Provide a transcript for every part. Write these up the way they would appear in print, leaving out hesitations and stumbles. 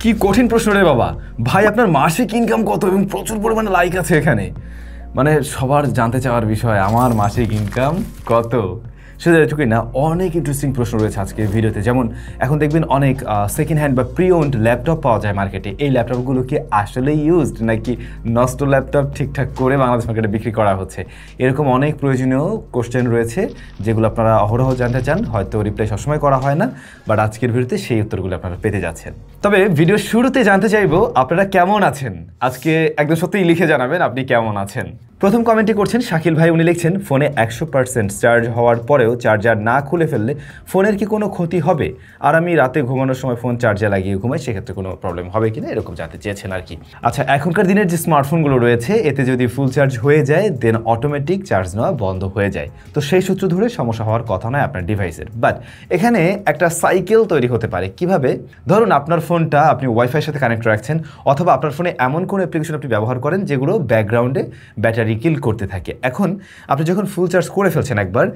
কি কঠিন প্রশ্ন রে বাবা। ভাই আপনার মাসিক ইনকাম কত এবং প্রচুর পরিমাণে লাইক আছে এখানে, মানে সবার জানতে চাওয়ার বিষয় আমার মাসিক ইনকাম কত। শুধু এটুকুই না, অনেক ইন্টারেস্টিং প্রশ্ন রয়েছে আজকের ভিডিওতে। যেমন এখন দেখবেন অনেক সেকেন্ড হ্যান্ড বা প্রি ওন্ড ল্যাপটপ পাওয়া যায় মার্কেটে। এই ল্যাপটপগুলো কি আসলে ইউজড নাকি নষ্ট ল্যাপটপ ঠিকঠাক করে বাংলাদেশ মার্কেটে বিক্রি করা হচ্ছে, এরকম অনেক প্রয়োজনীয় কোশ্চেন রয়েছে যেগুলো আপনারা অহরহ জানতে চান। হয়তো রিপ্লাই সবসময় করা হয় না, বাট আজকের ভিডিওতে সেই উত্তরগুলো আপনারা পেতে যাচ্ছেন। তবে ভিডিওর শুরুতে জানতে চাইবো আপনারা কেমন আছেন। আজকে একদম সত্যিই লিখে জানাবেন আপনি কেমন আছেন। প্রথম কমেন্টটি করছেন শাকিল ভাই। উনি লিখছেন, ফোনে 100% চার্জ হওয়ার পরেও চার্জার না খুলে ফেললে ফোনের কি কোনো ক্ষতি হবে? আর আমি রাতে ঘুমানোর সময় ফোন চার্জে লাগিয়ে ঘুমাই, সেক্ষেত্রে কোনো প্রবলেম হবে কিনা, এরকম জানতে চেয়েছেন আর কি। আচ্ছা, এখনকার দিনের যে স্মার্টফোনগুলো রয়েছে এতে যদি ফুল চার্জ হয়ে যায় দেন অটোমেটিক চার্জ নেওয়া বন্ধ হয়ে যায়। তো সেই সূত্র ধরে সমস্যা হওয়ার কথা নয় আপনার ডিভাইসের। বাট এখানে একটা সাইকেল তৈরি হতে পারে। কিভাবে? ধরুন আপনার ফোনটা আপনি ওয়াইফাইয়ের সাথে কানেক্ট রাখছেন, অথবা আপনার ফোনে এমন কোনো অ্যাপ্লিকেশন আপনি ব্যবহার করেন যেগুলো ব্যাকগ্রাউন্ডে ব্যাটারি কিল করতে থাকে। এখন আপনি যখন ফুল চার্জ করে ফেলছেন একবার,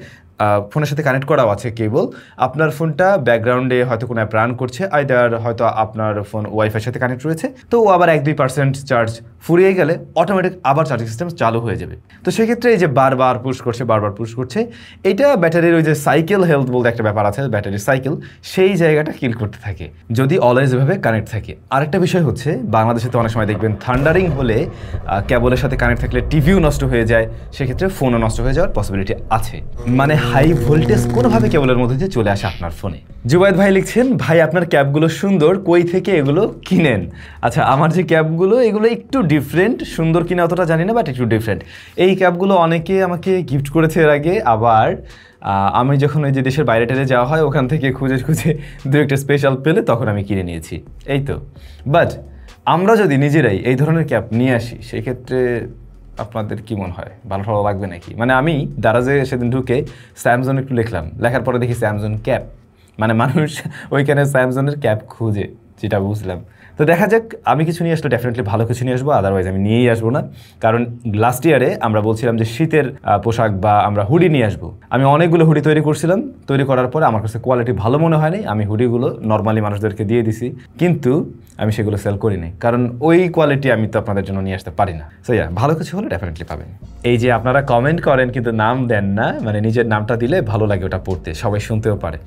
ফোনের সাথে কানেক্ট করাও আছে কেবল, আপনার ফোনটা ব্যাকগ্রাউন্ডে হয়তো কোনো অ্যাপ রান করছে, আইদার হয়তো আপনার ফোন ওয়াইফাইয়ের সাথে কানেক্ট রয়েছে, তো ও আবার 1-2% চার্জ ফুরিয়ে গেলে অটোমেটিক আবার চার্জিং সিস্টেম চালু হয়ে যাবে। তো সেক্ষেত্রে এই যে বারবার পুশ করছে এইটা ব্যাটারির ওই যে সাইকেল হেলথ বলতে একটা ব্যাপার আছে, ব্যাটারির সাইকেল, সেই জায়গাটা কিল করতে থাকে যদি অলওয়েজ এভাবে কানেক্ট থাকে। আরেকটা বিষয় হচ্ছে, বাংলাদেশে তো অনেক সময় দেখবেন থান্ডারিং হলে কেবলের সাথে কানেক্ট থাকলে টিভিও নষ্ট হয়ে যায়, সেক্ষেত্রে ফোনও নষ্ট হয়ে যাওয়ার পসিবিলিটি আছে। মানে হাই ভোল্টেজ কোনোভাবে কেবলের মধ্যে দিয়ে চলে আসে আপনার ফোনে। জুবাইদ ভাই লিখছেন, ভাই আপনার ক্যাপগুলো সুন্দর, কই থেকে এগুলো কিনেন? আচ্ছা, আমার যে ক্যাপগুলো এগুলো একটু ডিফারেন্ট, সুন্দর কিনা অতটা জানি না, বাট একটু ডিফারেন্ট। এই ক্যাপগুলো অনেকে আমাকে গিফট করেছে এর আগে, আবার আমি যখন ওই যে দেশের বাইরে টেরে যাওয়া হয় ওখান থেকে খুঁজে দু একটা স্পেশাল পেলে তখন আমি কিনে নিয়েছি, এই তো। বাট আমরা যদি নিজেরাই এই ধরনের ক্যাপ নিয়ে আসি সেক্ষেত্রে আপনাদের কি মনে হয়, ভালো লাগবে নাকি? মানে আমি দারাজে সেদিন ঢুকে স্যামসং একটু লিখলাম, লেখার পরে দেখি স্যামসং ক্যাপ, মানে মানুষ ওইখানে স্যামসংয়ের ক্যাপ খুঁজে, যেটা বুঝলাম। তো দেখা যাক, আমি কিছু নিয়ে আসলে ডেফিনেটলি ভালো কিছু নিয়ে আসবো, আদারওয়াইজ আমি নিয়েই আসবো না। কারণ লাস্ট ইয়ারে আমরা বলছিলাম যে শীতের পোশাক বা আমরা হুডি নিয়ে আসবো। আমি অনেকগুলো হুডি তৈরি করছিলাম, তৈরি করার পরে আমার কাছে কোয়ালিটি ভালো মনে হয়নি, আমি হুডিগুলো নর্মালি মানুষদেরকে দিয়ে দিছি, কিন্তু আমি সেগুলো সেল করিনি, কারণ ওই কোয়ালিটি আমি তো আপনাদের জন্য নিয়ে আসতে পারি না। সো ভালো কিছু হলে ডেফিনেটলি পাবেন। এই যে আপনারা কমেন্ট করেন কিন্তু নাম দেন না, মানে নিজের নামটা দিলে ভালো লাগে ওটা পড়তে, সবাই শুনতেও পারে।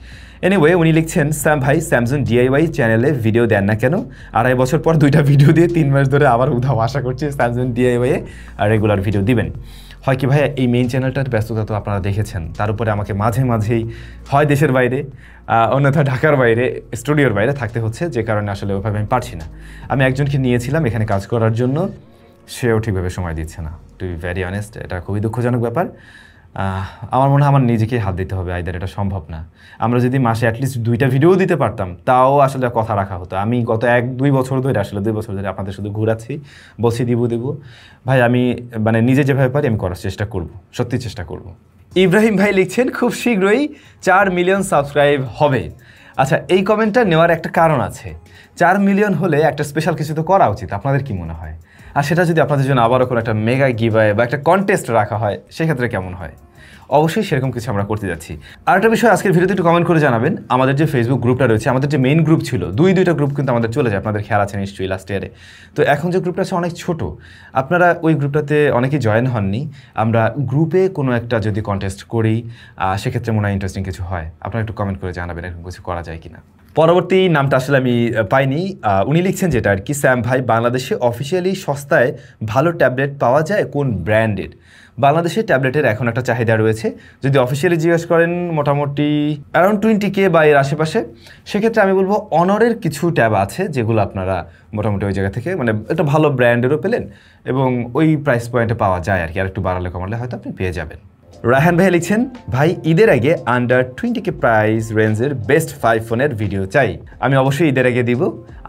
এনিওয়ে, উনি লিখছেন, স্যাম ভাই স্যামসং DIY চ্যানেলে ভিডিও দেন না কেন? 2.5 বছর পর 2টা ভিডিও দিয়ে 3 মাস ধরে আবার উধাও, আশা করছি স্যামসং DIY আর রেগুলার ভিডিও দিবেন। হয় কি ভাইয়া, এই মেইন চ্যানেলটার ব্যস্ততা তো আপনারা দেখেছেন, তার উপরে আমাকে মাঝেই হয় দেশের বাইরে, অন্যথা ঢাকার বাইরে, স্টুডিওর বাইরে থাকতে হচ্ছে, যে কারণে আসলে ওইভাবে আমি পারছি না। আমি একজনকে নিয়েছিলাম এখানে কাজ করার জন্য, সেও ঠিকভাবে সময় দিচ্ছে না। টু বি ভেরি অনেস্ট, এটা খুবই দুঃখজনক ব্যাপার। আমার মনে হয় আমার নিজেকেই হাত দিতে হবে, আইদার এটা সম্ভব না। আমরা যদি মাসে অ্যাটলিস্ট 2টা ভিডিও দিতে পারতাম তাও আসলে কথা রাখা হতো। আমি গত 1-2 বছর ধরে, আসলে 2 বছর ধরে আপনাদের শুধু ঘুরাচ্ছি, বলছি দিব। ভাই আমি মানে নিজে যেভাবে পারি আমি করার চেষ্টা করব, সত্যি চেষ্টা করব। ইব্রাহিম ভাই লিখছেন, খুব শীঘ্রই 4 মিলিয়ন সাবস্ক্রাইব হবে। আচ্ছা, এই কমেন্টটা নেওয়ার একটা কারণ আছে। 4 মিলিয়ন হলে একটা স্পেশাল কিছু তো করা উচিত, আপনাদের কি মনে হয়? আর সেটা যদি আপনাদের জন্য আবারও কোনো একটা মেগা গিভঅ্যাওয়ে বা একটা কন্টেস্ট রাখা হয় সেক্ষেত্রে কেমন হয়? অবশ্যই সেরকম কিছু আমরা করতে যাচ্ছি। আরেকটা বিষয়, আজকের ভিডিওতে একটু কমেন্ট করে জানাবেন, আমাদের যে ফেসবুক গ্রুপটা রয়েছে, আমাদের যে মেইন গ্রুপ ছিল, 2টা গ্রুপ কিন্তু আমাদের চলে যায়, আপনাদের খেয়াল আছে নিশ্চয়ই লাস্ট ইয়ারে। তো এখন যে গ্রুপটা আছে অনেক ছোট, আপনারা ওই গ্রুপটাতে অনেকেই জয়েন হননি। আমরা গ্রুপে কোনো একটা যদি কন্টেস্ট করি সেক্ষেত্রে মনে হয় ইন্টারেস্টিং কিছু হয়। আপনারা একটু কমেন্ট করে জানাবেন এরকম কিছু করা যায় কিনা। পরবর্তী নামটা আসলে আমি পাইনি, উনি লিখছেন যেটা আর কি, স্যাম ভাই বাংলাদেশে অফিসিয়ালি সস্তায় ভালো ট্যাবলেট পাওয়া যায় কোন ব্র্যান্ডের? বাংলাদেশে ট্যাবলেটের এখন একটা চাহিদা রয়েছে, যদি অফিসিয়ালি জিজ্ঞেস করেন মোটামুটি অ্যারাউন্ড 20K বা এর আশেপাশে। সেক্ষেত্রে আমি বলবো অনরের কিছু ট্যাব আছে যেগুলো আপনারা মোটামুটি ওই জায়গা থেকে, মানে একটা ভালো ব্র্যান্ডেরও পেলেন এবং ওই প্রাইস পয়েন্টে পাওয়া যায় আর কি, আর একটু বাড়ালে কমালে হয়তো আপনি পেয়ে যাবেন। রায়হান ভাই লিখছেন, ভাই ঈদের আগে আন্ডার 20K প্রাইস রেঞ্জের বেস্ট 5 ফোনের ভিডিও চাই। আমি অবশ্যই ঈদের আগে দিব,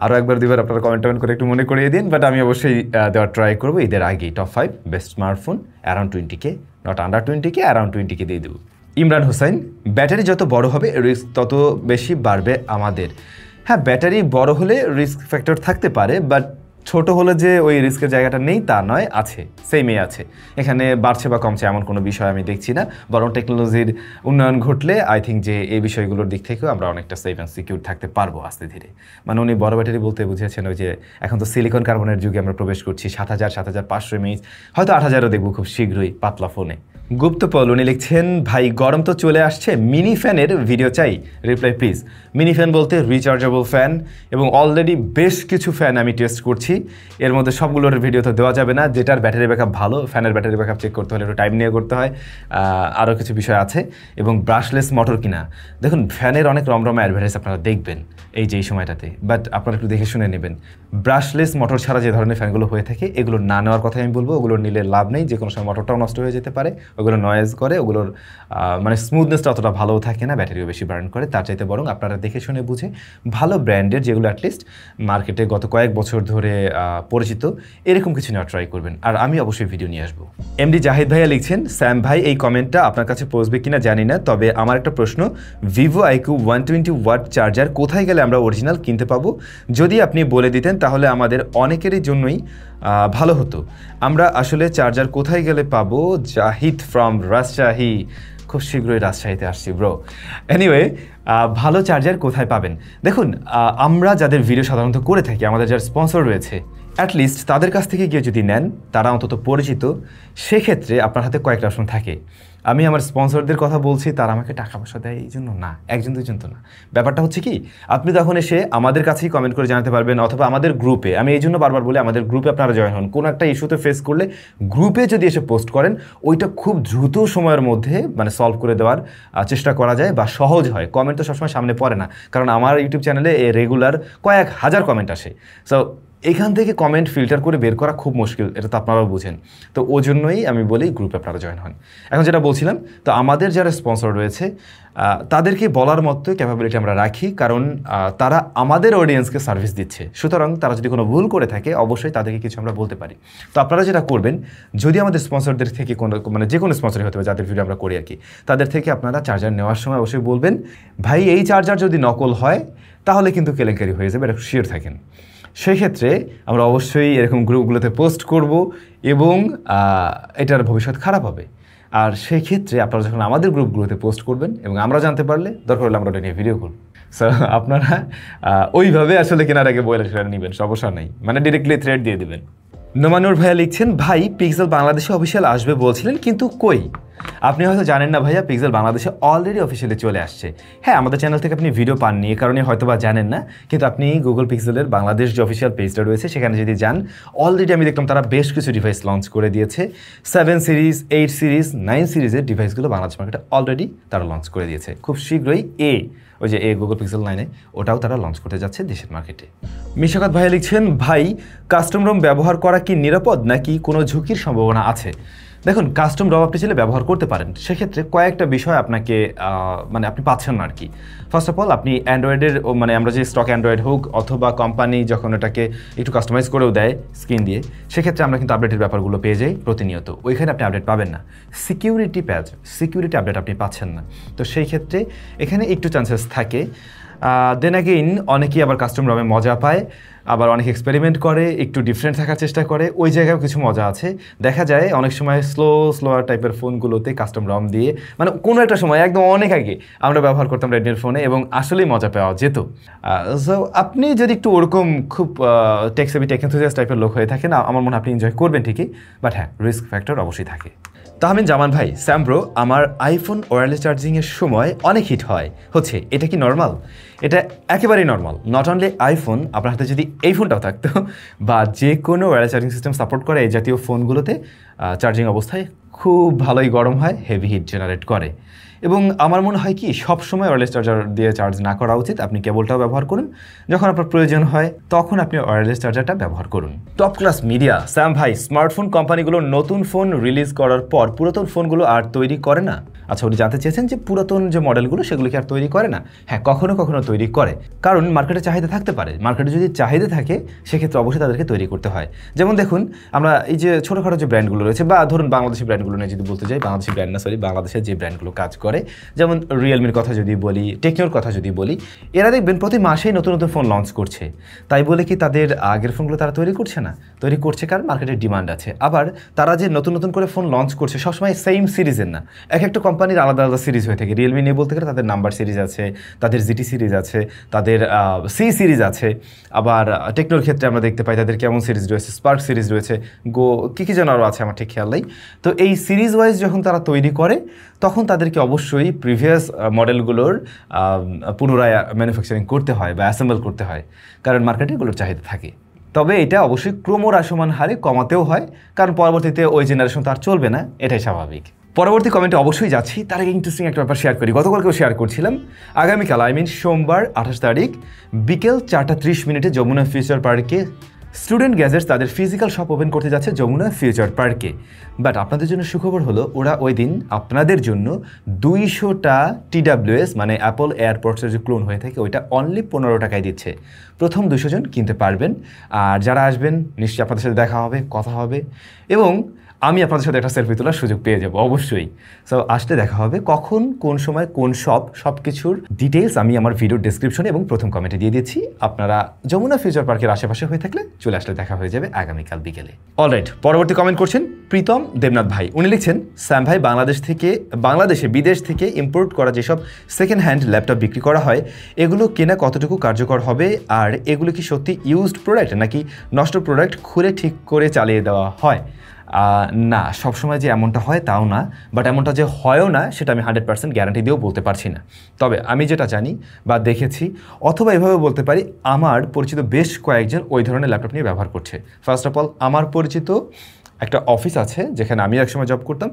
আরও একবার দিবার আপনারা কমেন্ট করে একটু মনে করিয়ে দিন, বাট আমি অবশ্যই দেওয়ার ট্রাই করবো ঈদের আগেই। Top 5 best smartphone around 20K, not under 20K, around 20K দিয়ে দেবো। ইমরান হোসেন, ব্যাটারি যত বড় হবে রিস্ক তত বেশি বাড়বে আমাদের। হ্যাঁ, ব্যাটারি বড় হলে রিস্ক ফ্যাক্টর থাকতে পারে, বাট ছোট হলে যে ওই রিস্কের জায়গাটা নেই তা নয়, আছে, সেমই আছে। এখানে বাড়ছে বা কমছে এমন কোনো বিষয় আমি দেখছি না, বরং টেকনোলজির উন্নয়ন ঘটলে আই থিঙ্ক যে এই বিষয়গুলোর দিক থেকেও আমরা অনেকটা সেফ অ্যান্ড সিকিউর থাকতে পারবো আস্তে ধীরে। মানে উনি বড় ব্যাটারি বলতে বুঝিয়েছেন ওই যে এখন তো সিলিকন কার্বনের যুগে আমরা প্রবেশ করছি, 7000 7500 mAh, হয়তো 8000ও দেখবো খুব শীঘ্রই পাতলা ফোনে। গুপ্তপল উনি লিখছেন, ভাই গরম তো চলে আসছে, মিনি ফ্যানের ভিডিও চাই, রিপ্লাই প্লিজ। মিনি ফ্যান বলতে রিচার্জেবল ফ্যান, এবং অলরেডি বেশ কিছু ফ্যান আমি টেস্ট করছি, এর মধ্যে সবগুলোর ভিডিও তো দেওয়া যাবে না। যেটার ব্যাটারি ব্যাকআপ ভালো, ফ্যানের ব্যাটারি ব্যাকআপ চেক করতে হলে একটু টাইম নিয়ে করতে হয়, আরও কিছু বিষয় আছে। এবং ব্রাশলেস মোটর কিনা, দেখুন ফ্যানের অনেক রমরমা অ্যাডভার্টাইজ আপনারা দেখবেন এই সময়টাতে, বাট আপনারা একটু দেখে শুনে নেবেন। ব্রাশলেস মোটর ছাড়া যে ধরনের ফ্যানগুলো হয়ে থাকে এগুলো না নেওয়ার কথাই আমি বলবো। ওগুলো নিলে লাভ নেই, যে কোনো সময় মোটরটাও নষ্ট হয়ে যেতে পারে, ওগুলো নয়েজ করে, ওগুলোর মানে স্মুথনেসটা অতটা ভালোও থাকে না, ব্যাটারিও বেশি বার্ন করে। তার চাইতে বরং আপনারা দেখে শুনে বুঝে ভালো ব্র্যান্ডের, যেগুলো অ্যাটলিস্ট মার্কেটে গত কয়েক বছর ধরে পরিচিত, এরকম কিছু নেওয়া ট্রাই করবেন। আর আমি অবশ্যই ভিডিও নিয়ে আসবো। এমডি জাহিদ ভাইয়া লিখছেন, স্যাম ভাই এই কমেন্টটা আপনার কাছে পৌঁছবে কিনা জানি না, তবে আমার একটা প্রশ্ন, ভিভো আইকিউ 120 ওয়াট চার্জার কোথায় গেলে আমরা অরিজিনাল কিনতে পাবো? যদি আপনি বলে দিতেন তাহলে আমাদের অনেকেরই জন্যই ভালো হতো। আমরা আসলে চার্জার কোথায় গেলে পাবো? জাহিদ ফ্রম রাজশাহী। খুব শীঘ্রই রাজশাহীতে আসছি ব্রো। এনিওয়ে, ভালো চার্জার কোথায় পাবেন? দেখুন, আমরা যাদের ভিডিও সাধারণত করে থাকি, আমাদের যারা স্পন্সর রয়েছে, অ্যাটলিস্ট তাদের কাছ থেকে গিয়ে যদি নেন, তারা অন্তত পরিচিত, সেক্ষেত্রে আপনার হাতে কয়েকটা অপশন থাকে। আমি আমার স্পন্সরদের কথা বলছি, তারা আমাকে টাকা পয়সা দেয় এই জন্য না, একজন দুজন তো না। ব্যাপারটা হচ্ছে কি, আপনি তখন এসে আমাদের কাছেই কমেন্ট করে জানাতে পারবেন, অথবা আমাদের গ্রুপে, আমি এই জন্য বারবার বলি আমাদের গ্রুপে আপনারা জয়েন হন। কোনো একটা ইস্যুতে ফেস করলে গ্রুপে যদি এসে পোস্ট করেন, ওইটা খুব দ্রুত সময়ের মধ্যে মানে সলভ করে দেওয়ার চেষ্টা করা যায়, বা সহজ হয়। কমেন্ট তো সবসময় সামনে পড়ে না, কারণ আমার ইউটিউব চ্যানেলে রেগুলার কয়েক হাজার কমেন্ট আসে। সো এখান থেকে কমেন্ট ফিল্টার করে বের করা খুব মুশকিল, এটা তো আপনারাও বুঝেন। তো ওই জন্যই আমি বলি গ্রুপে আপনারা জয়েন হন। এখন যেটা বলছিলাম, তো আমাদের যারা স্পন্সর রয়েছে তাদেরকে বলার মতো ক্যাপাবিলিটি আমরা রাখি, কারণ তারা আমাদের অডিয়েন্সকে সার্ভিস দিচ্ছে। সুতরাং তারা যদি কোনো ভুল করে থাকে, অবশ্যই তাদেরকে কিছু আমরা বলতে পারি। তো আপনারা যেটা করবেন, যদি আমাদের স্পন্সরদের থেকে কোনো মানে যে কোনো স্পন্সরই হতে হবে, যাদের ভিডিও আমরা করি আর কি, তাদের থেকে আপনারা চার্জার নেওয়ার সময় অবশ্যই বলবেন, ভাই এই চার্জার যদি নকল হয় তাহলে কিন্তু কেলেঙ্কারি হয়ে যাবে, এটা শিওর থাকেন। সেই ক্ষেত্রে আমরা অবশ্যই এরকম গ্রুপগুলোতে পোস্ট করব, এবং এটার ভবিষ্যৎ খারাপ হবে। আর সেই ক্ষেত্রে আপনারা যখন আমাদের গ্রুপগুলোতে পোস্ট করবেন, এবং আমরা জানতে পারলে দরকার হলে আমরা ওটা নিয়ে ভিডিও করব। সো আপনারা ওইভাবে আসলে কেনার আগে বলে সেটা নেবেন, সমস্যা নেই, মানে ডিরেক্টলি থ্রেড দিয়ে দেবেন। নোমানুর ভাইয়া লিখছেন, ভাই পিক্সেল বাংলাদেশে অফিসিয়াল আসবে বলছিলেন, কিন্তু কই? আপনি হয়তো জানেন না ভাইয়া, পিক্সেল বাংলাদেশে অলরেডি অফিসিয়ালি চলে আসছে। হ্যাঁ, আমাদের চ্যানেল থেকে আপনি ভিডিও পাননি, এ কারণে হয়তো বা জানেন না, কিন্তু আপনি গুগল পিক্সেলের বাংলাদেশ যে অফিসিয়াল পেজটা রয়েছে সেখানে যদি যান, অলরেডি আমি দেখলাম তারা বেশ কিছু ডিভাইস লঞ্চ করে দিয়েছে। 7 সিরিজ, 8 সিরিজ, 9 সিরিজের ডিভাইসগুলো বাংলাদেশ মার্কেটে অলরেডি তারা লঞ্চ করে দিয়েছে। খুব শীঘ্রই ওই যে গুগল পিক্সেল 9, ওটাও তারা লঞ্চ করতে যাচ্ছে দেশের মার্কেটে। মিশাকাত ভাইয়া লিখছেন, ভাই কাস্টম রোম ব্যবহার করা কি নিরাপদ, নাকি কোনো ঝুঁকির সম্ভাবনা আছে? দেখুন, কাস্টম রম আপনি চাইলে ব্যবহার করতে পারেন, সেক্ষেত্রে কয়েকটা বিষয় আপনাকে মানে আপনি পাচ্ছেন না আর কি। ফার্স্ট অফ অল, আপনি অ্যান্ড্রয়েডের মানে আমরা যে স্টক অ্যান্ড্রয়েড হোক, অথবা কোম্পানি যখন এটাকে একটু কাস্টমাইজ করেও দেয় স্ক্রিন দিয়ে, সেক্ষেত্রে আমরা কিন্তু আপডেটের ব্যাপারগুলো পেয়ে যাই প্রতিনিয়ত। ওইখানে আপনি আপডেট পাবেন না, সিকিউরিটি আপডেট আপনি পাচ্ছেন না। তো সেই ক্ষেত্রে এখানে একটু চান্সেস থাকে। দেন অ্যাগেইন, অনেকেই আবার কাস্টম রমে মজা পায়, আবার অনেক এক্সপেরিমেন্ট করে, একটু ডিফারেন্ট থাকার চেষ্টা করে, ওই জায়গায়ও কিছু মজা আছে। দেখা যায় অনেক সময় স্লোয়ার টাইপের ফোনগুলোতে কাস্টম রম দিয়ে, মানে কোনো একটা সময় একদম অনেক আগে আমরা ব্যবহার করতাম রেডমির ফোনে, এবং আসলেই মজা পাওয়া যেত। সো আপনি যদি একটু ওরকম খুব টেক এনথুজিয়াস্ট টাইপের লোক হয়ে থাকেন, আমার মনে হয় আপনি এনজয় করবেন ঠিকই, বাট হ্যাঁ, রিস্ক ফ্যাক্টর অবশ্যই থাকে। তাহমিন জামান ভাই, স্যাম ব্রো, আমার আইফোন ওয়্যারলেস চার্জিংয়ের সময় অনেক হিট হচ্ছে, এটা কি নর্মাল? এটা একেবারেই নর্মাল। নট অনলি আইফোন, আপনার হাতে যদি এই ফোনটাও থাকতো, বা যে কোনো ওয়্যারলেস চার্জিং সিস্টেম সাপোর্ট করে এই জাতীয় ফোনগুলোতে চার্জিং অবস্থায় খুব ভালোই গরম হয়, হেভি হিট জেনারেট করে। এবং আমার মনে হয় কি, সবসময় ওয়্যারলেস চার্জার দিয়ে চার্জ না করা উচিত। আপনি কেবলটাও ব্যবহার করুন, যখন আপনার প্রয়োজন হয় তখন আপনি ওয়্যারলেস চার্জারটা ব্যবহার করুন। টপ ক্লাস মিডিয়া, স্যাম ভাই, স্মার্টফোন কোম্পানিগুলো নতুন ফোন রিলিজ করার পর পুরাতন ফোনগুলো আর তৈরি করে না? আচ্ছা, উনি জানতে চেয়েছেন যে পুরাতন যে মডেলগুলো সেগুলোকে আর তৈরি করে না? হ্যাঁ, কখনো কখনো তৈরি করে, কারণ মার্কেটে চাহিদা থাকতে পারে। মার্কেটে যদি চাহিদা থাকে, সেক্ষেত্রে অবশ্যই তাদেরকে তৈরি করতে হয়। যেমন দেখুন, আমরা এই যে ছোটোখাটো যে ব্র্যান্ডগুলো রয়েছে, বা ধরুন বাংলাদেশি ব্র্যান্ডগুলো নিয়ে যদি বলতে যাই, বাংলাদেশি ব্র্যান্ড না, সরি, বাংলাদেশের যে ব্র্যান্ডগুলো কাজ করে, করে, যেমন রিয়েলমির কথা যদি বলি, টেকনোর কথা যদি বলি, এরা দেখবেন প্রতি মাসেই নতুন নতুন ফোন লঞ্চ করছে। তাই বলে কি তাদের আগের ফোনগুলো তারা তৈরি করছে না? তৈরি করছে, কারণ মার্কেটের ডিমান্ড আছে। আবার তারা যে নতুন নতুন করে ফোন লঞ্চ করছে সবসময় সেম সিরিজের না, এক একটা কোম্পানির আলাদা আলাদা সিরিজ হয়ে থাকে। রিয়েলমি নিয়ে বলতে গেলে তাদের নাম্বার সিরিজ আছে, তাদের জিটি সিরিজ আছে, তাদের সি সিরিজ আছে। আবার টেকনোর ক্ষেত্রে আমরা দেখতে পাই তাদের কেমন সিরিজ রয়েছে, স্পার্ক সিরিজ রয়েছে, গো কী যেন আরও আছে আমার ঠিক খেয়াল নেই। তো এই সিরিজ ওয়াইজ যখন তারা তৈরি করে তখন তাদেরকে অবশ্যই প্রিভিয়াস মডেলগুলোর পুনরায় ম্যানুফ্যাকচারিং করতে হয় বা অ্যাসেম্বল করতে হয়, কারণ মার্কেটে এগুলোর চাহিদা থাকে। তবে এটা অবশ্যই ক্রমহ্রাসমান হারে কমাতেও হয়, কারণ পরবর্তীতে ওই জেনারেশন তার চলবে না, এটাই স্বাভাবিক। পরবর্তী কমেন্টে অবশ্যই যাচ্ছি, তার আগে ইন্টারেস্টিং একটা ব্যাপার শেয়ার করি। গতকালকেও শেয়ার করছিলাম, আগামীকাল সোমবার 28 তারিখ বিকেল 4:30 যমুনা ফিউচার পার্কে স্টুডেন্ট গ্যাজেটস তাদের ফিজিক্যাল শপ ওপেন করতে যাচ্ছে যমুনা ফিউচার পার্কে। বাট আপনাদের জন্য সুখবর হলো, ওরা ওই দিন আপনাদের জন্য 200টা TWS মানে অ্যাপল এয়ারপডসের যে ক্লোন হয়ে থাকে ওইটা অনলি 15 টাকায় দিচ্ছে। প্রথম 200 জন কিনতে পারবেন। আর যারা আসবেন নিশ্চয়ই আপনাদের সাথে দেখা হবে, কথা হবে, এবং আমি আপনাদের সাথে একটা সেলফি তোলার সুযোগ পেয়ে যাবো অবশ্যই। সো আসলে দেখা হবে, কখন, কোন সময়, কোন সব কিছুর ডিটেলস আমি আমার ভিডিওর ডেসক্রিপশনে এবং প্রথম কমেন্টে দিয়ে দিচ্ছি। আপনারা যমুনা ফিউচার পার্কের আশেপাশে হয়ে থাকলে চলে আসলে দেখা হয়ে যাবে আগামীকাল বিকেলে। অলরাইট, পরবর্তী কমেন্ট করছেন প্রীতম দেবনাথ ভাই। উনি লিখছেন, স্যাম ভাই, বাংলাদেশে বিদেশ থেকে ইম্পোর্ট করা যেসব সেকেন্ড হ্যান্ড ল্যাপটপ বিক্রি করা হয় এগুলো কেনা কতটুকু কার্যকর হবে, আর এগুলো কি সত্যি ইউজড প্রোডাক্ট নাকি নষ্ট প্রোডাক্ট খুলে ঠিক করে চালিয়ে দেওয়া হয়? না, সবসময় যে এমনটা হয় তাও না, বাট এমনটা যে হয়ও না সেটা আমি 100% গ্যারান্টি দিয়েও বলতে পারছি না। তবে আমি যেটা জানি বা দেখেছি, অথবা এভাবে বলতে পারি, আমার পরিচিত বেশ কয়েকজন ওই ধরনের ল্যাপটপ নিয়ে ব্যবহার করছে। ফার্স্ট অফ অল, আমার পরিচিত একটা অফিস আছে যেখানে আমি একসময় জব করতাম,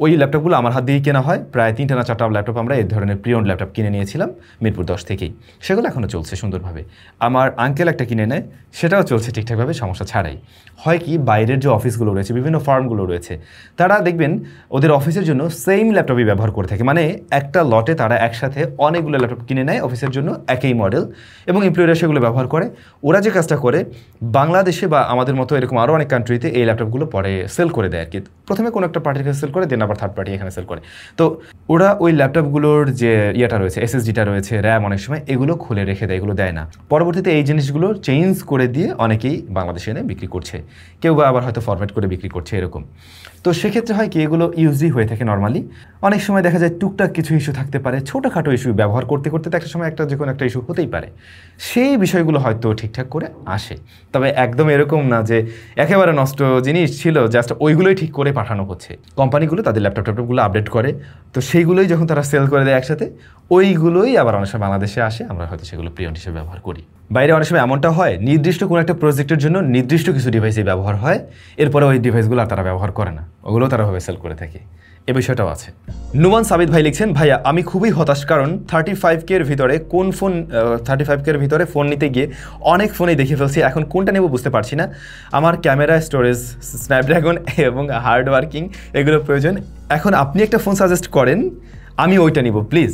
ওই ল্যাপটপগুলো আমার হাত দিয়ে কেনা হয়। প্রায় 3টা না 4টা ল্যাপটপ আমরা এই ধরনের প্রিয়ন ল্যাপটপ কিনে নিয়েছিলাম মিরপুর 10 থেকেই। সেগুলো এখনও চলছে সুন্দরভাবে। আমার আঙ্কেল একটা কিনে নেয়, সেটাও চলছে ঠিকঠাকভাবে, সমস্যা ছাড়াই। হয় কি, বাইরের যে অফিসগুলো রয়েছে, বিভিন্ন ফার্মগুলো রয়েছে, তারা দেখবেন ওদের অফিসের জন্য সেম ল্যাপটপই ব্যবহার করে থাকে। মানে একটা লটে তারা একসাথে অনেকগুলো ল্যাপটপ কিনে নেয় অফিসের জন্য, একই মডেল, এবং এমপ্লয়িরা সেগুলো ব্যবহার করে। ওরা যে কাজটা করে, বাংলাদেশে বা আমাদের মতো এরকম আরও অনেক কান্ট্রিতে এই ল্যাপটপগুলো পরে সেল করে দেয় আর কি। প্রথমে কোনো একটা পার্টিকে সেল করে, দেন আবার থার্ড পার্টি এখানে সেল করে। তো ওরা ওই ল্যাপটপগুলোর যে ইয়েটা রয়েছে, SSDটা রয়েছে, র্যাম, অনেক সময় এগুলো খুলে রেখে দেয়, এগুলো দেয় না। পরবর্তীতে এই জিনিসগুলো চেঞ্জ করে দিয়ে অনেকেই বাংলাদেশে এনে বিক্রি করছে, কেউ বা আবার হয়তো ফরম্যাট করে বিক্রি করছে, এরকম। তো সেক্ষেত্রে হয় কি, এগুলো ইউজই হয়ে থাকে নর্মালি। অনেক সময় দেখা যায় টুকটাক কিছু ইস্যু থাকতে পারে, ছোটোখাটো ইস্যু, ব্যবহার করতে করতে তো একটা সময় যে কোনো একটা ইস্যু হতেই পারে, সেই বিষয়গুলো হয়তো ঠিকঠাক করে আসে। তবে একদম এরকম না যে একেবারে নষ্ট জিনিস ছিল, জাস্ট ওইগুলোই ঠিক করে পাঠানো হচ্ছে। কোম্পানিগুলো তাদের ল্যাপটপগুলো আপডেট করে, তো সেইগুলোই যখন তারা সেল করে দেয় একসাথে, ওইগুলোই আবার অনেক সময় বাংলাদেশে আসে, আমরা হয়তো সেগুলো প্রিয়ন হিসেবে ব্যবহার করি। বাইরে অনেক সময় এমনটা হয়, নির্দিষ্ট কোনো একটা প্রজেক্টের জন্য নির্দিষ্ট কিছু ডিভাইসই ব্যবহার হয়, এরপরে ওই ডিভাইসগুলো আর তারা ব্যবহার করে না, ওগুলো তারা ভাবে সেল করে থাকে। এ বিষয়টাও আছে। নুমান সাবিদ ভাই লিখছেন, ভাইয়া আমি খুবই হতাশ, কারণ 35K ভিতরে কোন ফোন 35K ভিতরে ফোন নিতে গিয়ে অনেক ফোনেই দেখে ফেলছি, এখন কোনটা নেব বুঝতে পারছি না। আমার ক্যামেরা, স্টোরেজ, স্ন্যাপড্রাগন এবং হার্ড ওয়ার্কিং এগুলো প্রয়োজন। এখন আপনি একটা ফোন সাজেস্ট করেন, আমি ওইটা নিব প্লিজ।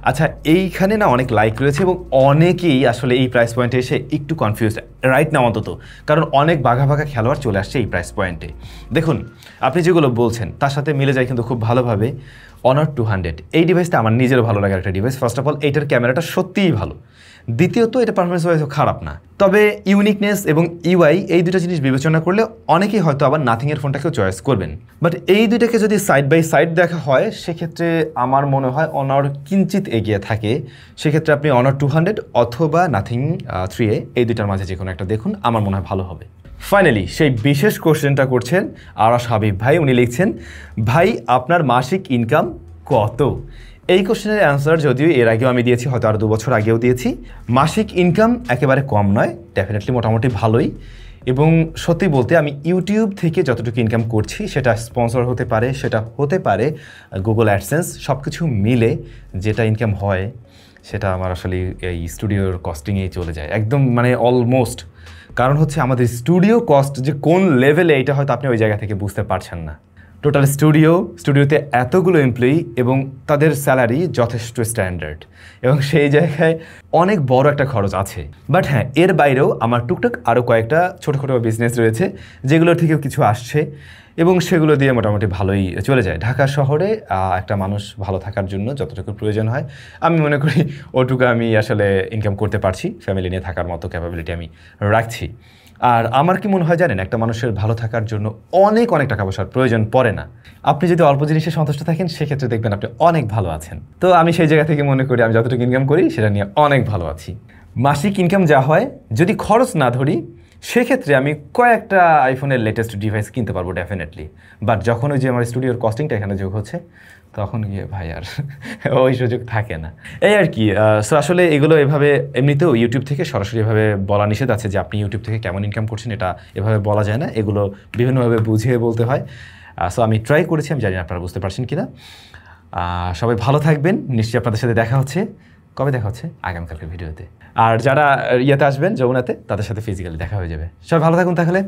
আচ্ছা, এইখানে না অনেক লাইক রয়েছে এবং অনেকেই আসলে এই প্রাইস পয়েন্টে এসে একটু কনফিউজড রাইট না অন্তত, কারণ অনেক বাঘা খেলোয়াড় চলে আসছে এই প্রাইস পয়েন্টে। দেখুন, আপনি যেগুলো বলছেন তার সাথে মিলে যায় কিন্তু খুব ভালোভাবে Honor 200। এই ডিভাইসটা আমার নিজেরও ভালো লাগে একটা ডিভাইস। ফার্স্ট অফ অল, এইটার ক্যামেরাটা সত্যিই ভালো। দ্বিতীয়ত, এটা পারফরমেন্স ওয়াইজ খারাপ না, তবে ইউনিকনেস এবং UI এই দুটো জিনিস বিবেচনা করলে অনেকেই হয়তো আবার নাথিংয়ের ফোনটাকেও চয়েস করবেন। বাট এই দুইটাকে যদি সাইড বাই সাইড দেখা হয়, সেক্ষেত্রে আমার মনে হয় Honor কিঞ্চিত এগিয়ে থাকে। সেক্ষেত্রে আপনি Honor 200 অথবা নাথিং 3A এই দুইটার মাঝে যে কোনো একটা দেখুন, আমার মনে হয় ভালো হবে। ফাইনালি সেই বিশেষ কোশ্চেনটা করছেন আরাশ হাবিব ভাই। উনি লিখছেন, ভাই আপনার মাসিক ইনকাম কত? এই কোশ্চেনের অ্যান্সার যদিও এর আগেও আমি দিয়েছি, হয়তো আরও 2 বছর আগেও দিয়েছি। মাসিক ইনকাম একেবারে কম নয়, ডেফিনেটলি মোটামুটি ভালোই। এবং সত্যি বলতে আমি ইউটিউব থেকে যতটুকু ইনকাম করছি, সেটা স্পন্সর হতে পারে, সেটা হতে পারে গুগল অ্যাডসেন্স, সব কিছু মিলে যেটা ইনকাম হয় সেটা আমার আসলে এই স্টুডিওর কস্টিংয়েই চলে যায় একদম, মানে অলমোস্ট। কারণ হচ্ছে আমাদের স্টুডিও কস্ট যে কোন লেভেলে, এটা হয়তো আপনি ওই জায়গা থেকে বুঝতে পারছেন না। টোটাল স্টুডিওতে এতগুলো এমপ্লয়ি এবং তাদের স্যালারি যথেষ্ট স্ট্যান্ডার্ড, এবং সেই জায়গায় অনেক বড় একটা খরচ আছে। বাট হ্যাঁ, এর বাইরেও আমার টুকটাক আরও কয়েকটা ছোটোখাটো বিজনেস রয়েছে যেগুলোর থেকেও কিছু আসছে, এবং সেগুলো দিয়ে মোটামুটি ভালোই চলে যায়। ঢাকা শহরে একটা মানুষ ভালো থাকার জন্য যতটুকু প্রয়োজন হয় আমি মনে করি ওটুকু আমি আসলে ইনকাম করতে পারছি, ফ্যামিলি নিয়ে থাকার মতো ক্যাপাবিলিটি আমি রাখছি। আর আমার কি মনে হয় জানেন, একটা মানুষের ভালো থাকার জন্য অনেক অনেক টাকা পয়সার প্রয়োজন পড়ে না। আপনি যদি অল্প জিনিসে সন্তুষ্ট থাকেন সেক্ষেত্রে দেখবেন আপনি অনেক ভালো আছেন। তো আমি সেই জায়গা থেকে মনে করি আমি যতটুকু ইনকাম করি সেটা নিয়ে অনেক ভালো আছি। মাসিক ইনকাম যা হয় যদি খরচ না ধরি সেক্ষেত্রে আমি কয়েকটা আইফোনের লেটেস্ট ডিভাইস কিনতে পারবো ডেফিনেটলি। বাট যখন ওই যে আমার স্টুডিওর কস্টিংটা এখানে যোগ হচ্ছে তখন গিয়ে ভাই আর ওই সুযোগ থাকে না, এই আর কি। সো আসলে এগুলো এভাবে এমনিতেও ইউটিউব থেকে সরাসরি এভাবে বলা নিষেধ আছে যে আপনি ইউটিউব থেকে কেমন ইনকাম করছেন, এটা এভাবে বলা যায় না, এগুলো বিভিন্নভাবে বুঝিয়ে বলতে হয়। সো আমি ট্রাই করেছি, আমি জানি না আপনারা বুঝতে পারছেন কিনা। সবাই ভালো থাকবেন, নিশ্চয়ই আপনাদের সাথে দেখা হচ্ছে। কবে দেখা হচ্ছে? আগামীকালকের ভিডিওতে। আর যারা ইয়েতে আসবেন যমুনাতে তাদের সাথে ফিজিক্যালি দেখা হয়ে যাবে। সবাই ভালো থাকুন তাহলে।